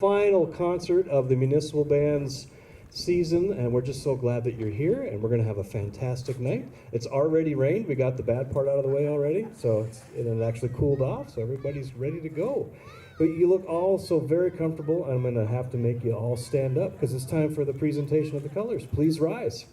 Final concert of the Municipal Band's season, and we're just so glad that you're here, and we're going to have a fantastic night. It's already rained. We got the bad part out of the way already, so it actually cooled off, so everybody's ready to go. But you look all so very comfortable. I'm going to have to make you all stand up because it's time for the presentation of the colors. Please rise.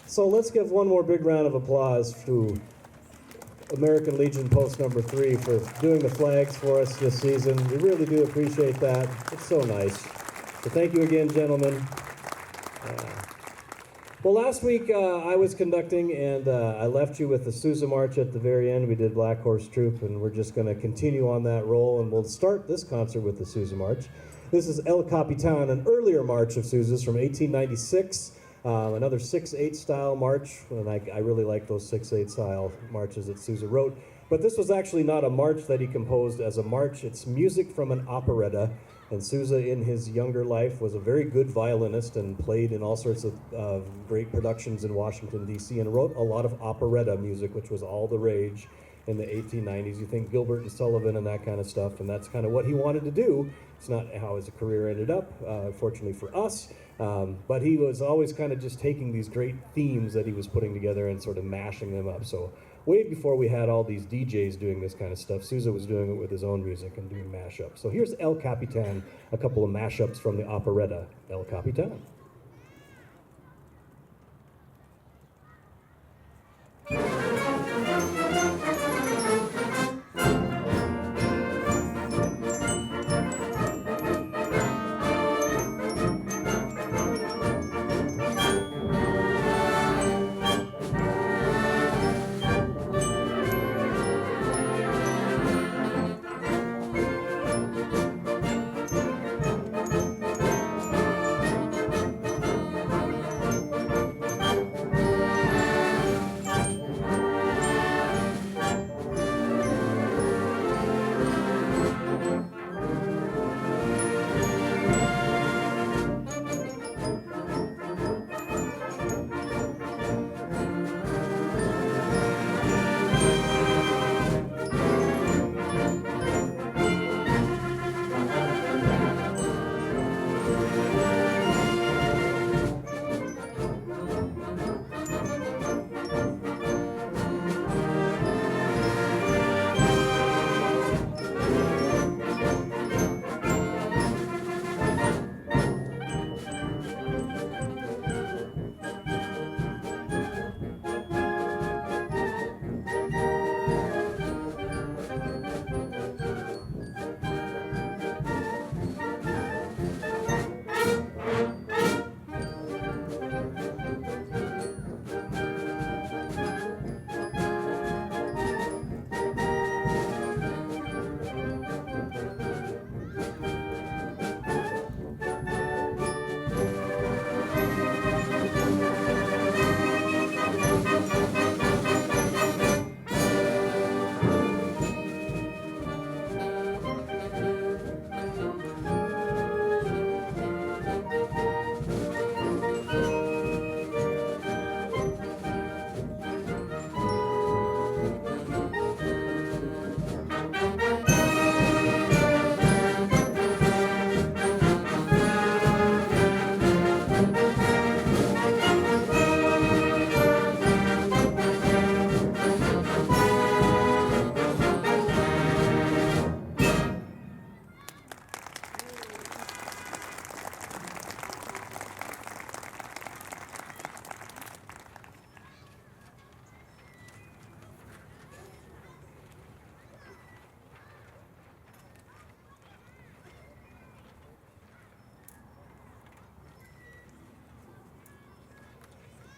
So let's give one more big round of applause to American Legion Post number 3 for doing the flags for us this season. We really do appreciate that. It's so nice. So thank you again, gentlemen. Well, last week I was conducting, and I left you with the Sousa March at the very end. We did Black Horse Troop, and we're just going to continue on that roll, and we'll start this concert with the Sousa March. This is El Capitan, an earlier march of Sousa's from 1896. Another 6/8 style march, and I really like those 6/8 style marches that Sousa wrote. But this was actually not a march that he composed as a march. It's music from an operetta. And Sousa, in his younger life, was a very good violinist and played in all sorts of great productions in Washington, D.C., and wrote a lot of operetta music, which was all the rage in the 1890s. You think Gilbert and Sullivan and that kind of stuff, and that's kind of what he wanted to do. It's not how his career ended up, fortunately for us. But he was always kind of just taking these great themes that he was putting together and sort of mashing them up. So way before we had all these DJs doing this kind of stuff, Sousa was doing it with his own music and doing mashups. So here's El Capitan, a couple of mashups from the operetta El Capitan.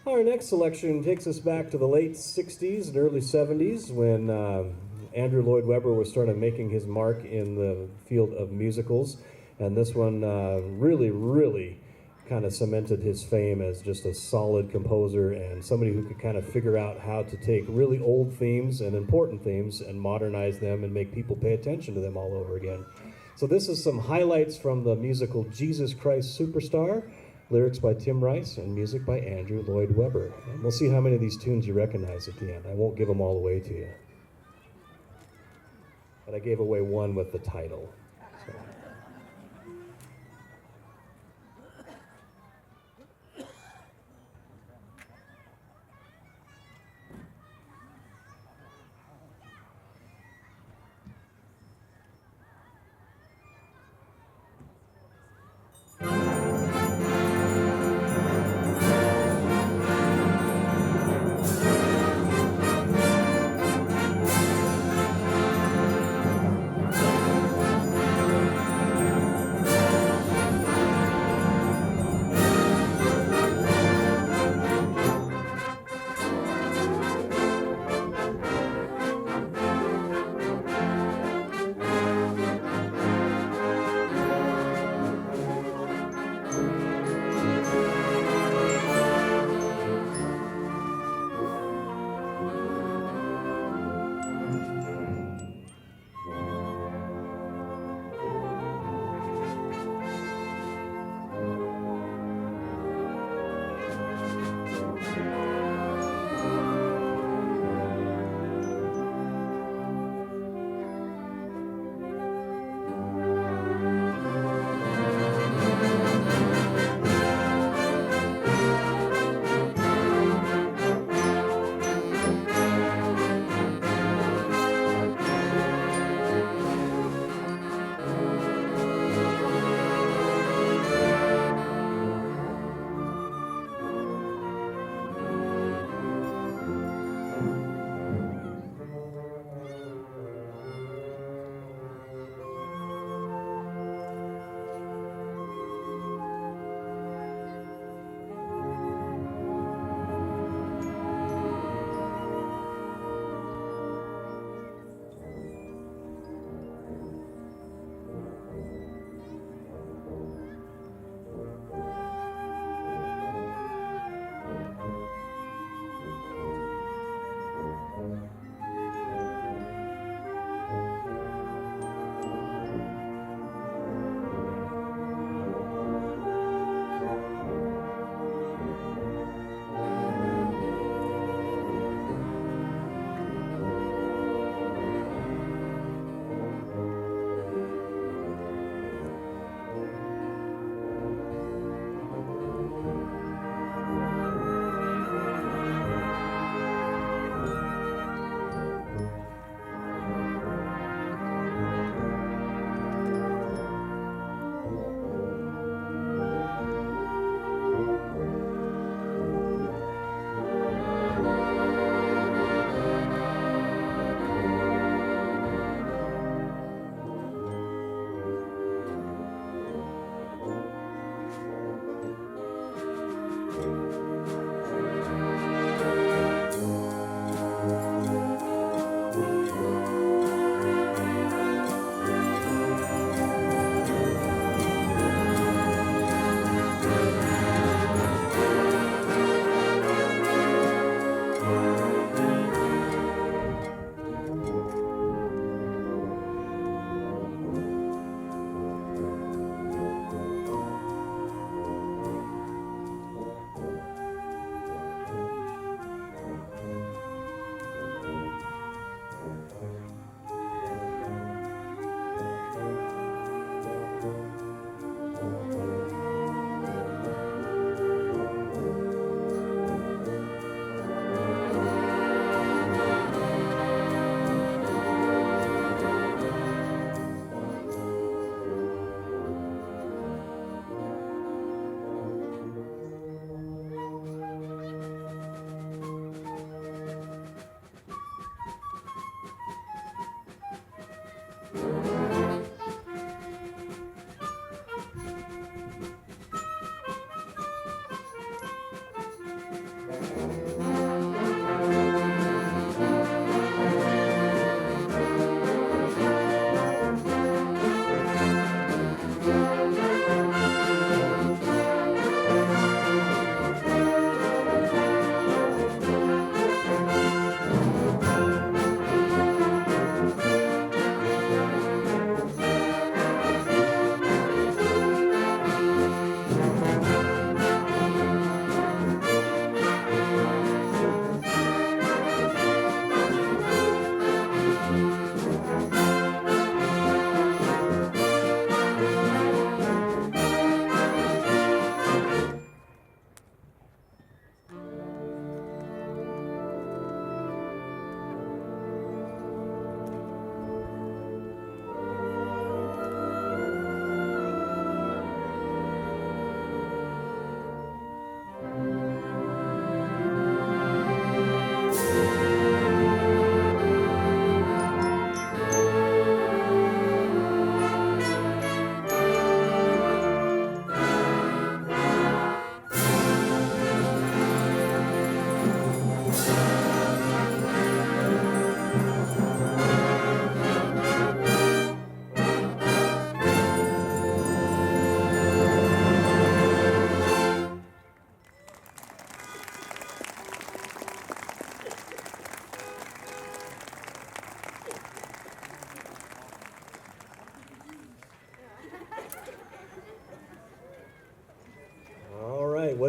Our next selection takes us back to the late 60s and early 70s when Andrew Lloyd Webber was starting making his mark in the field of musicals. And this one really kind of cemented his fame as just a solid composer and somebody who could kind of figure out how to take really old themes and important themes and modernize them and make people pay attention to them all over again. So this is some highlights from the musical Jesus Christ Superstar, lyrics by Tim Rice and music by Andrew Lloyd Webber. And we'll see how many of these tunes you recognize at the end. I won't give them all away to you. But I gave away one with the title. So.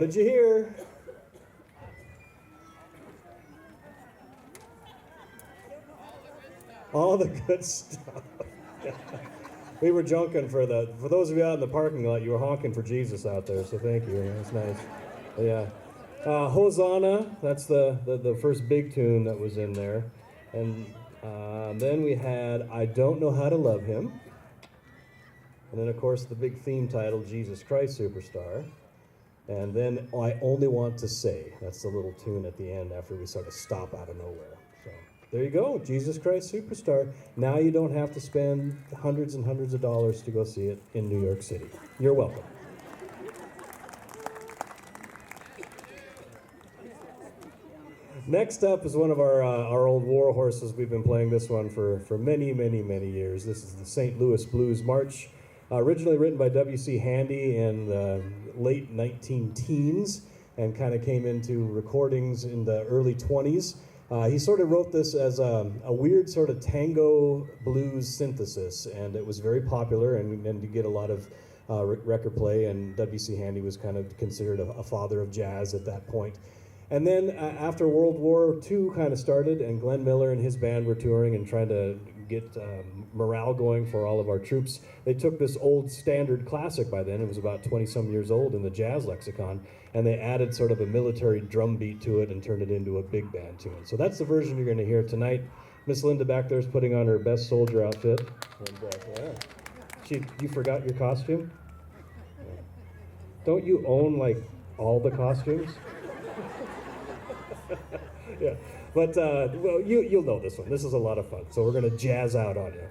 did you hear? All the good stuff. We were junking for those of you out in the parking lot, you were honking for Jesus out there, so thank you. That's nice. Yeah. Hosanna, that's the first big tune that was in there. And then we had I Don't Know How to Love Him. And then, of course, the big theme title, Jesus Christ Superstar. And then I Only Want to Say. That's the little tune at the end after we sort of stop out of nowhere. So there you go, Jesus Christ Superstar. Now you don't have to spend hundreds and hundreds of dollars to go see it in New York City. You're welcome. Next up is one of our old war horses. We've been playing this one for many, many, many years. This is the St. Louis Blues March. Originally written by W.C. Handy in the late 19-teens and kind of came into recordings in the early 20s. He sort of wrote this as a weird sort of tango blues synthesis, and it was very popular and to get a lot of record play, and W.C. Handy was kind of considered a father of jazz at that point. And then after World War II kind of started, and Glenn Miller and his band were touring and trying to get morale going for all of our troops, they took this old standard classic by then. It was about 20-some years old in the jazz lexicon, and they added sort of a military drum beat to it and turned it into a big band tune. So that's the version you're going to hear tonight. Miss Linda back there is putting on her best soldier outfit. And, you forgot your costume? Don't you own, like, all the costumes? Yeah, but well, you'll know this one. This is a lot of fun. So we're going to jazz out on you.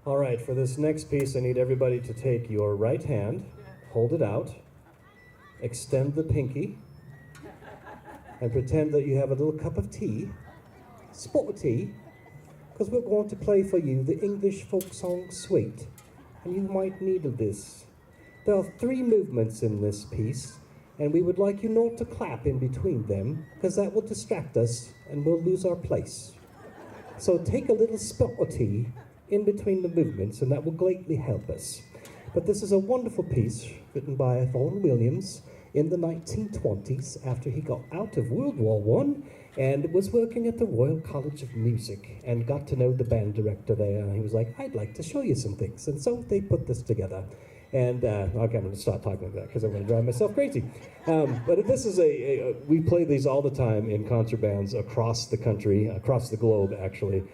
All right, for this next piece, I need everybody to take your right hand, hold it out, extend the pinky, and pretend that you have a little cup of tea, spot of tea, because we're going to play for you the English folk song suite, and you might need this. There are 3 movements in this piece, and we would like you not to clap in between them, because that will distract us and we'll lose our place. So take a little spot of tea in between the movements, and that will greatly help us. But this is a wonderful piece written by Vaughan Williams in the 1920s after he got out of World War I and was working at the Royal College of Music and got to know the band director there. And he was like, I'd like to show you some things. And so they put this together. And, okay, I'm going to stop talking about that because I'm going to drive myself crazy. But this is we play these all the time in concert bands across the country, across the globe, actually.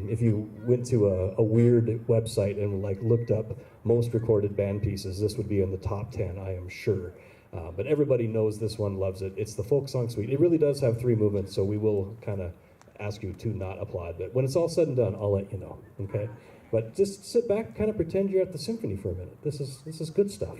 If you went to a weird website and looked up most recorded band pieces, this would be in the top 10, I am sure. But everybody knows this one, loves it. It's the folk song suite. It really does have 3 movements, so we will kind of ask you to not applaud. But when it's all said and done, I'll let you know, okay? But just sit back, kind of pretend you're at the symphony for a minute. This is good stuff.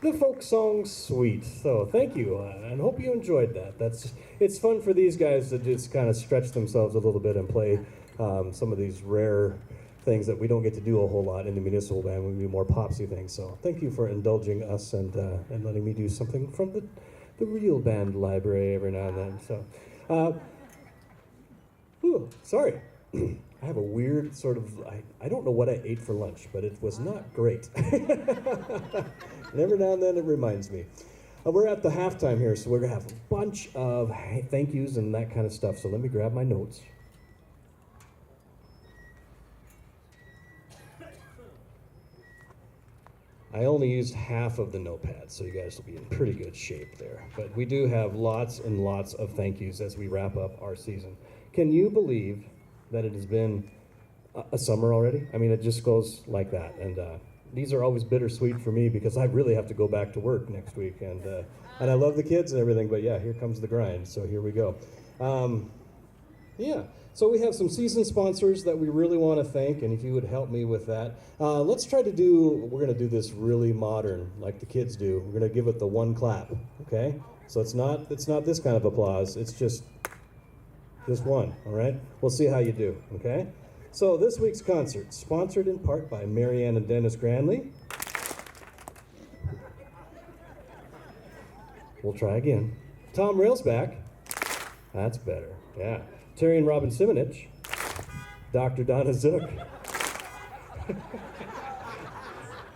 the folk song suite. So thank you, and hope you enjoyed that. It's fun for these guys to just kind of stretch themselves a little bit and play some of these rare things that we don't get to do a whole lot in the municipal band. We do more popsy things. So thank you for indulging us and letting me do something from the real band library every now and then. So, sorry. I have a weird sort of, I don't know what I ate for lunch, but it was not great. And every now and then it reminds me. We're at the halftime here, so we're going to have a bunch of thank yous and that kind of stuff. So let me grab my notes. I only used half of the notepad, so you guys will be in pretty good shape there. But we do have lots and lots of thank yous as we wrap up our season. Can you believe that it has been a summer already? I mean, it just goes like that. And these are always bittersweet for me because I really have to go back to work next week. And I love the kids and everything, but yeah, here comes the grind. So here we go. Yeah. So we have some season sponsors that we really want to thank, and if you would help me with that. Let's try to we're going to do this really modern, like the kids do. We're going to give it the one clap, okay? So it's not this kind of applause, it's just one, all right? We'll see how you do, okay? So this week's concert, sponsored in part by Marianne and Dennis Granley. We'll try again. Tom Railsback. That's better, yeah. Terry and Robin Simonich, Dr. Donna Zook.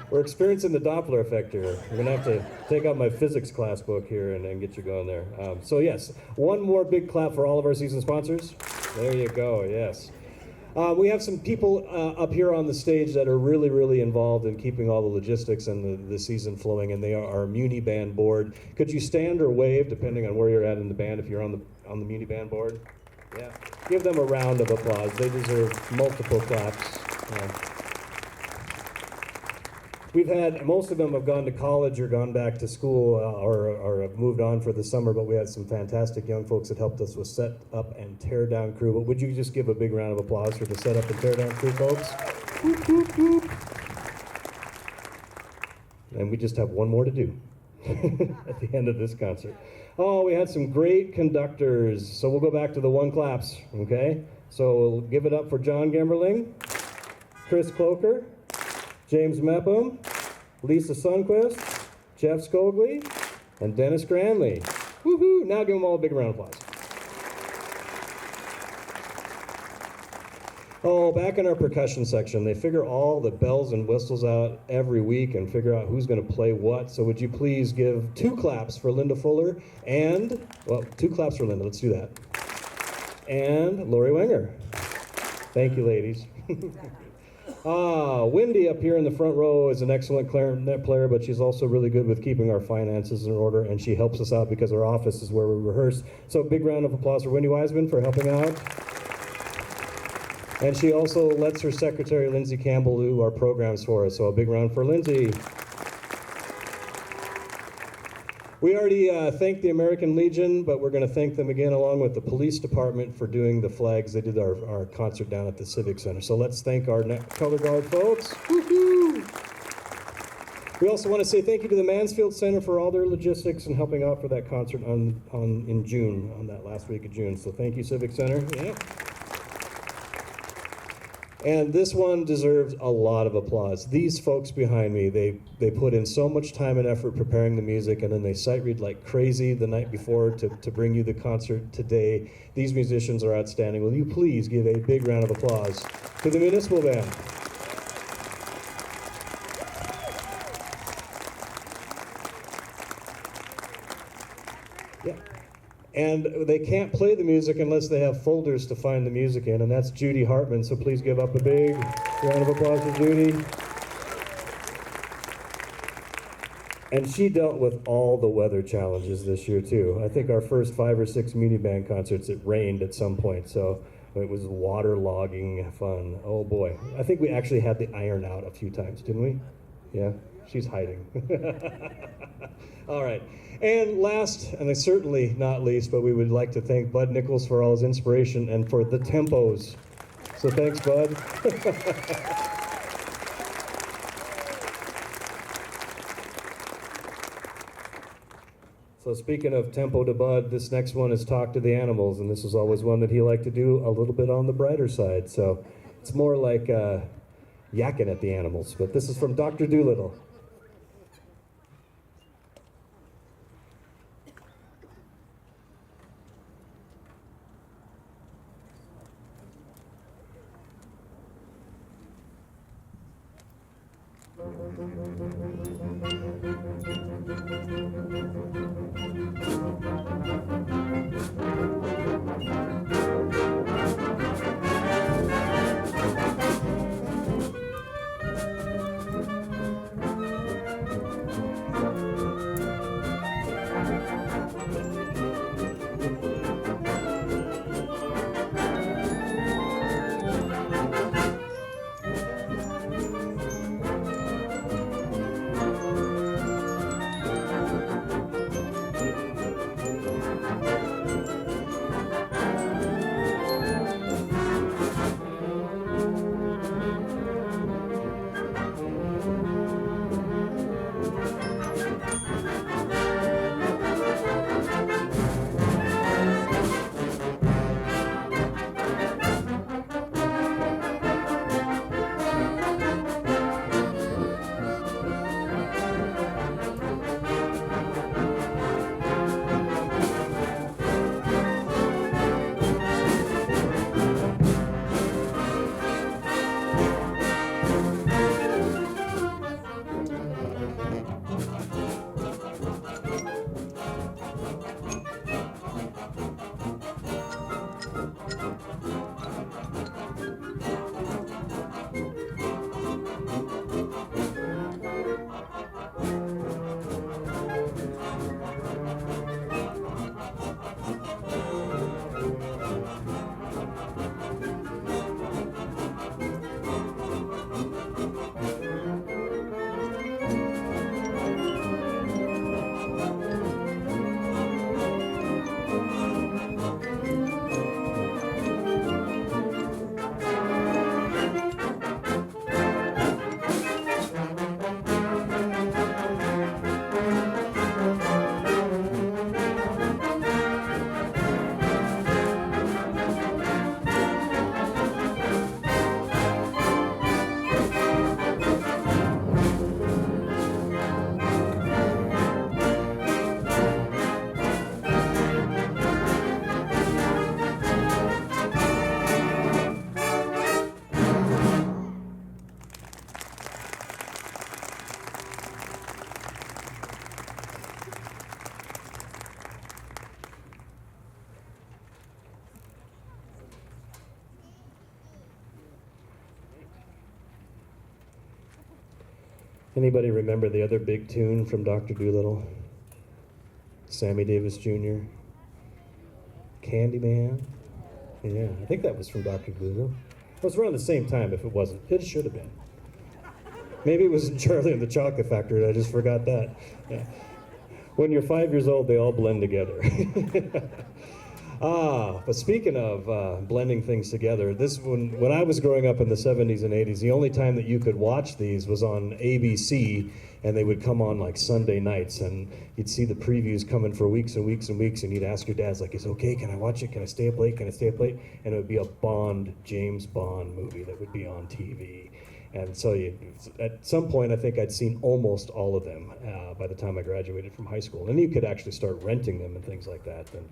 We're experiencing the Doppler effect here. We're gonna have to take out my physics class book here and get you going there. So yes, one more big clap for all of our season sponsors. There you go, yes. We have some people up here on the stage that are really, really involved in keeping all the logistics and the season flowing, and they are our Muni Band board. Could you stand or wave, depending on where you're at in the band, if you're on the Muni Band board? Yeah, give them a round of applause. They deserve multiple claps. We've had, most of them have gone to college or gone back to school or have moved on for the summer, but we had some fantastic young folks that helped us with set up and tear down crew. But would you just give a big round of applause for the set up and tear down crew, folks? Whoop, whoop, whoop. And we just have one more to do at the end of this concert. Oh, we had some great conductors. So we'll go back to the one claps, okay? So we'll give it up for John Gemberling, Chris Cloker, James Mepham, Lisa Sundquist, Jeff Skogley, and Dennis Granley. Woohoo! Now give them all a big round of applause. Oh, back in our percussion section, they figure all the bells and whistles out every week and figure out who's going to play what. So would you please give 2 claps for Linda Fuller and, well, 2 claps for Linda, let's do that. And Lori Wenger. Thank you, ladies. Wendy up here in the front row is an excellent clarinet player, but she's also really good with keeping our finances in order, and she helps us out because our office is where we rehearse. So big round of applause for Wendy Wiseman for helping out. And she also lets her secretary, Lindsay Campbell, do our programs for us. So a big round for Lindsay. We already thanked the American Legion, but we're going to thank them again along with the police department for doing the flags. They did our concert down at the Civic Center. So let's thank our color guard folks. Woo-hoo! We also want to say thank you to the Mansfield Center for all their logistics and helping out for that concert in June, on that last week of June. So thank you, Civic Center. Yeah. And this one deserves a lot of applause. These folks behind me, they put in so much time and effort preparing the music, and then they sight read like crazy the night before to bring you the concert today. These musicians are outstanding. Will you please give a big round of applause to the Municipal Band? Yeah. And they can't play the music unless they have folders to find the music in, and that's Judy Hartman, so please give up a big round of applause for Judy. And she dealt with all the weather challenges this year, too. I think our first 5 or 6 Muni Band concerts, it rained at some point, so it was waterlogging fun. Oh, boy. I think we actually had the iron out a few times, didn't we? Yeah? She's hiding. All right. And last, and certainly not least, but we would like to thank Bud Nichols for all his inspiration and for the tempos. So thanks, Bud. So speaking of tempo to Bud, this next one is Talk to the Animals, and this was always one that he liked to do a little bit on the brighter side. So it's more like yakking at the animals, but this is from Dr. Dolittle. Anybody remember the other big tune from Dr. Dolittle? Sammy Davis Jr. Candyman? Yeah, I think that was from Dr. Dolittle. It was around the same time if it wasn't. It should have been. Maybe it was in Charlie and the Chocolate Factory, I just forgot that. Yeah. When you're 5 years old, they all blend together. But speaking of blending things together, this when I was growing up in the 70s and 80s, the only time that you could watch these was on ABC, and they would come on like Sunday nights, and you'd see the previews coming for weeks and weeks and weeks, and you'd ask your dads, like, is it okay, can I watch it, can I stay up late, can I stay up late? And it would be a James Bond movie that would be on TV. And so at some point, I think I'd seen almost all of them by the time I graduated from high school. And you could actually start renting them and things like that. And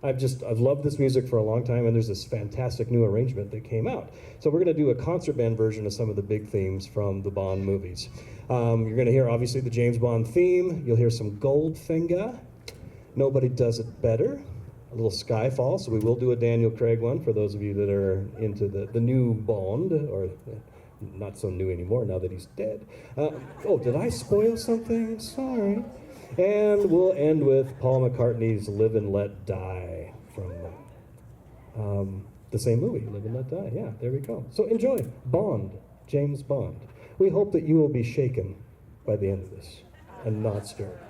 I've loved this music for a long time, and there's this fantastic new arrangement that came out. So we're going to do a concert band version of some of the big themes from the Bond movies. You're going to hear, obviously, the James Bond theme. You'll hear some Goldfinger. Nobody Does It Better. A little Skyfall. So we will do a Daniel Craig one for those of you that are into the new Bond, or not so new anymore now that he's dead. Oh, did I spoil something? Sorry. And we'll end with Paul McCartney's Live and Let Die from the same movie, Live and Let Die. Yeah, there we go. So enjoy Bond, James Bond. We hope that you will be shaken by the end of this and not stirred.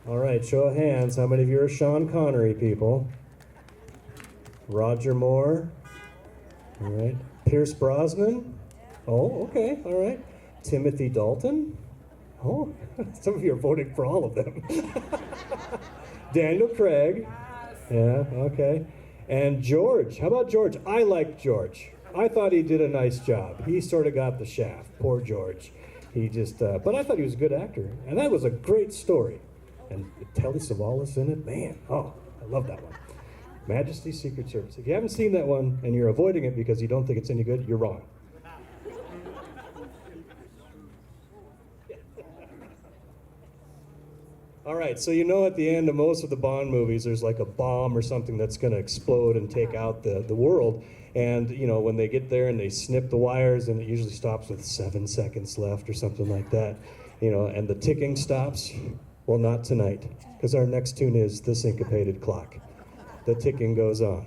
All right, show of hands. How many of you are Sean Connery people? Roger Moore. All right. Pierce Brosnan. Oh, okay. All right. Timothy Dalton. Oh, some of you are voting for all of them. Daniel Craig. Yeah, okay. And George. How about George? I like George. I thought he did a nice job. He sort of got the shaft. Poor George. He just, but I thought he was a good actor. And that was a great story. And Telly Savalas in it, man. Oh, I love that one. Majesty's Secret Service. If you haven't seen that one and you're avoiding it because you don't think it's any good, you're wrong. All right, so you know at the end of most of the Bond movies, there's like a bomb or something that's going to explode and take out the world. And, you know, when they get there and they snip the wires, and it usually stops with 7 seconds left or something like that, you know, and the ticking stops. Well, not tonight, because our next tune is The Syncopated Clock. The ticking goes on.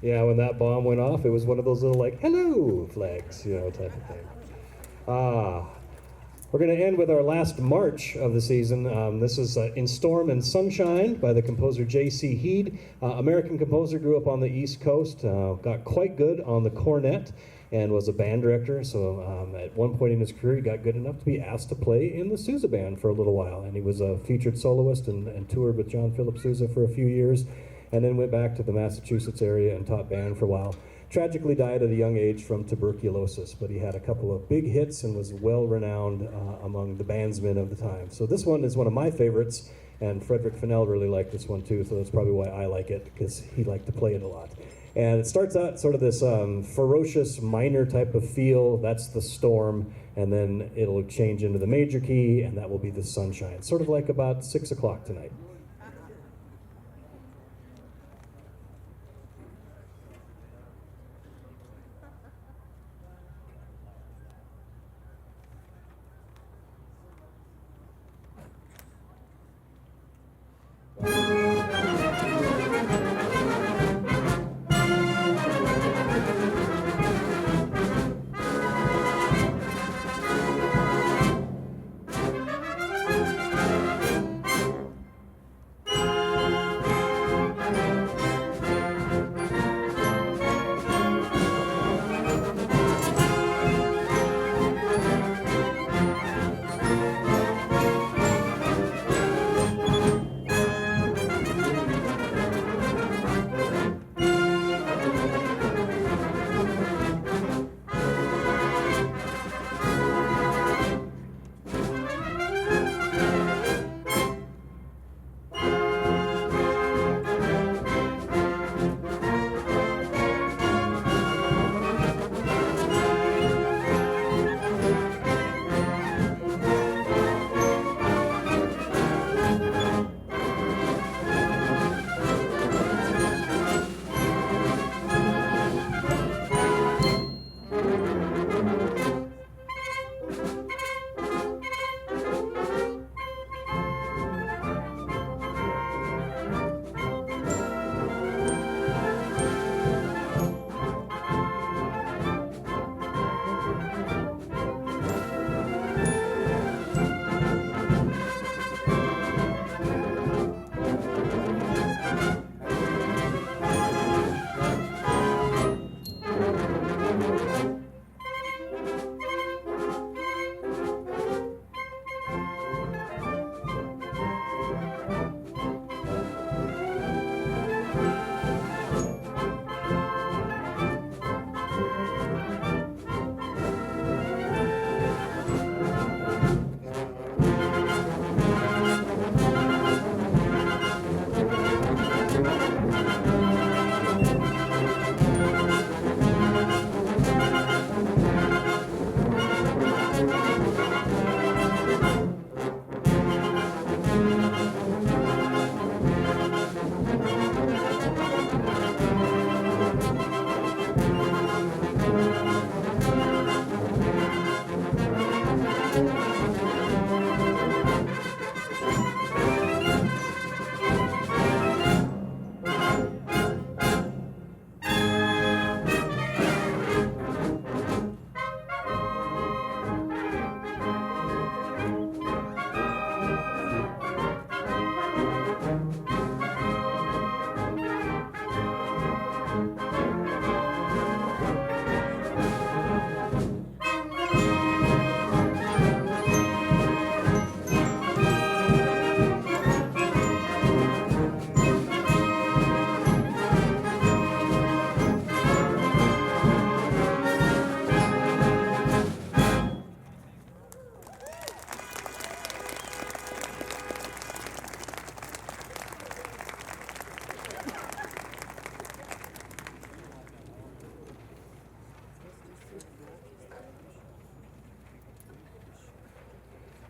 Yeah, when that bomb went off, it was one of those little, like, hello flags, you know, type of thing. We're going to end with our last march of the season. This is In Storm and Sunshine by the composer J.C. Heed. American composer, grew up on the East Coast, got quite good on the cornet, and was a band director. So at one point in his career, he got good enough to be asked to play in the Sousa Band for a little while. And he was a featured soloist and toured with John Philip Sousa for a few years, and then went back to the Massachusetts area and taught band for a while. Tragically died at a young age from tuberculosis, but he had a couple of big hits and was well-renowned among the bandsmen of the time. So this one is one of my favorites, and Frederick Fennell really liked this one too, so that's probably why I like it, because he liked to play it a lot. And it starts out sort of this ferocious minor type of feel, that's the storm, and then it'll change into the major key, and that will be the sunshine. Sort of like about 6 o'clock tonight.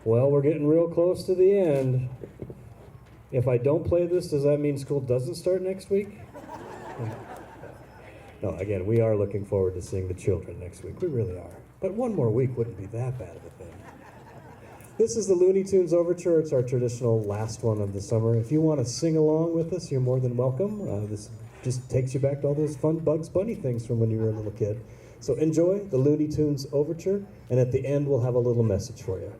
Well, we're getting real close to the end. If I don't play this, does that mean school doesn't start next week? No, again, we are looking forward to seeing the children next week. We really are. But one more week wouldn't be that bad of a thing. This is the Looney Tunes Overture. It's our traditional last one of the summer. If you want to sing along with us, you're more than welcome. This just takes you back to all those fun Bugs Bunny things from when you were a little kid. So enjoy the Looney Tunes Overture, and at the end we'll have a little message for you.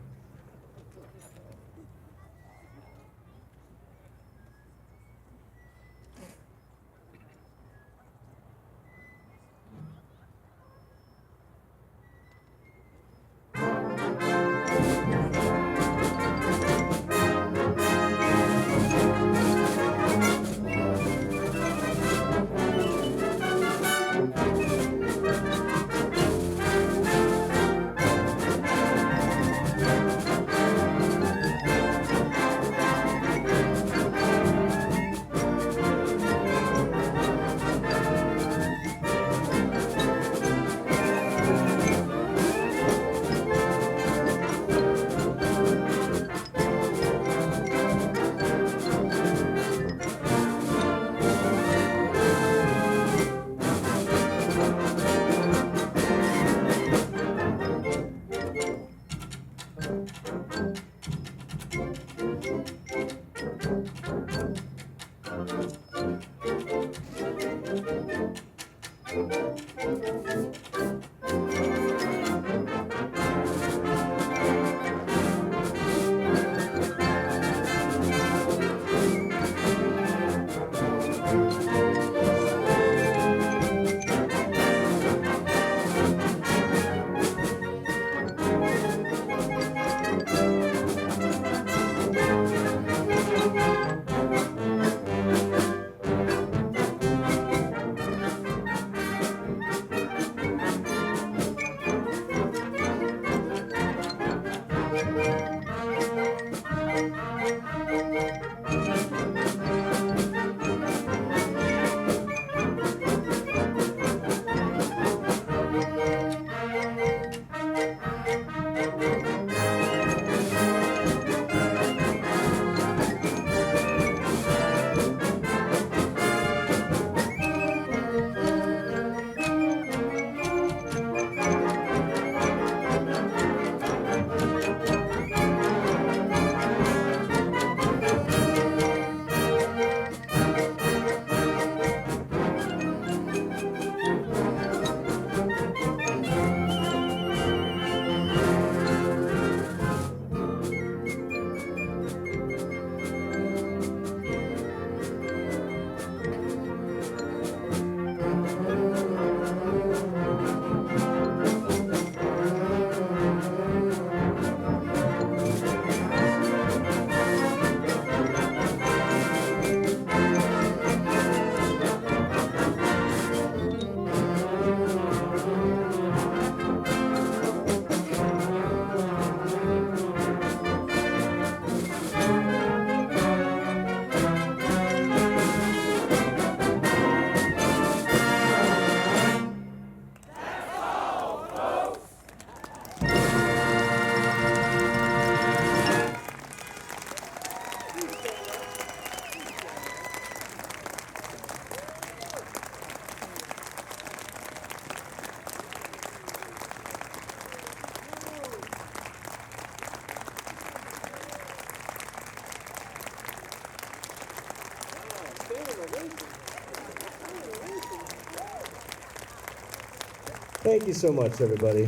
Thank you so much, everybody.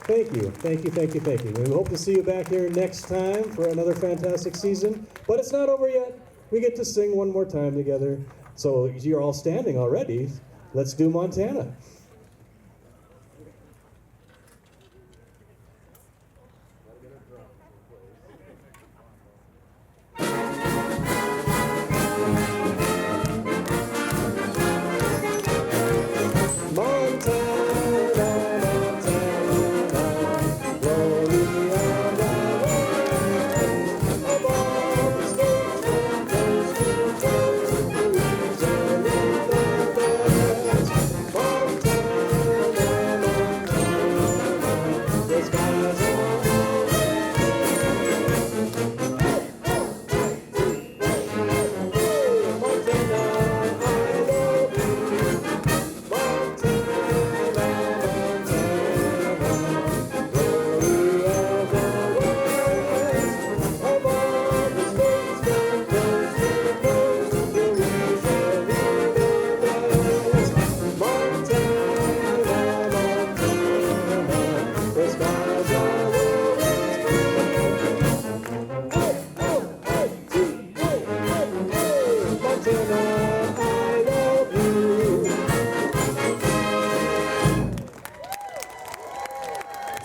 Thank you, thank you, thank you, thank you. We hope to see you back here next time for another fantastic season. But it's not over yet. We get to sing one more time together. So you're all standing already. Let's do Montana.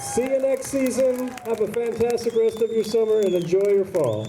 See you next season. Have a fantastic rest of your summer and enjoy your fall.